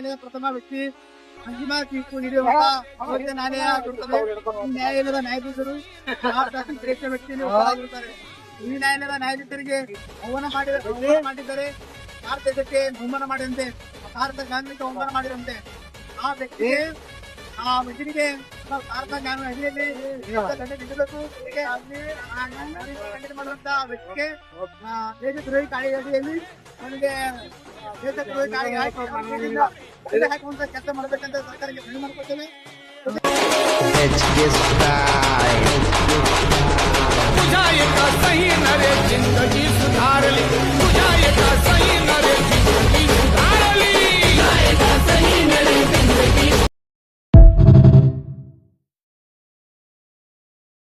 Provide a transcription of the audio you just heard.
ನ್ಯಾಯಾಲಯದ ಪ್ರಥಮ ವ್ಯಕ್ತಿ ಅಂತಿಮ ತೀರ್ಪು ನೀಡುವಂತ ಅವರಿಗೆ ನ್ಯಾಯಾಲಯ ಆಗಿರುತ್ತದೆ. ಈ ನ್ಯಾಯಾಲಯದ ನ್ಯಾಯಾಧೀಶರು ಭಾರತದ ಶ್ರೇಷ್ಠ ವ್ಯಕ್ತಿಯನ್ನು ಒಳಗಾಗಿರುತ್ತಾರೆ. ಈ ನ್ಯಾಯಾಲಯದ ನ್ಯಾಯಾಧೀಶರಿಗೆ ಅವಮಾನ ಮಾಡಿದರೆ ಭಾರತ ದೇಶಕ್ಕೆ ಅವಮಾನ ಮಾಡಿದಂತೆ, ಭಾರತ ಗಾಂಧಿಗೆ ಅವಮಾನ ಮಾಡಿದಂತೆ ಆ ವ್ಯಕ್ತಿಗೆ ಭಾರತ ಜ್ಞಾನ ಅಡಿಯಲ್ಲಿ ನೀಡಬೇಕು. ಖಂಡಿತ ಮಾಡುವಂತ ವ್ಯಕ್ತಿಗೆ ದೇಶದ್ರೋಹಿ ಕಾಯ್ದೆ ಅಡಿಯಲ್ಲಿ ನನಗೆ ದೇಶದ್ರೋಹಿ ಕಾಯ್ದೆ ಹಾಕುವಂತ ಕೆಲಸ ಮಾಡಬೇಕಂತ ಸರ್ಕಾರಕ್ಕೆ ಮನವಿ ಮಾಡ್ಕೊಳ್ತೇವೆ.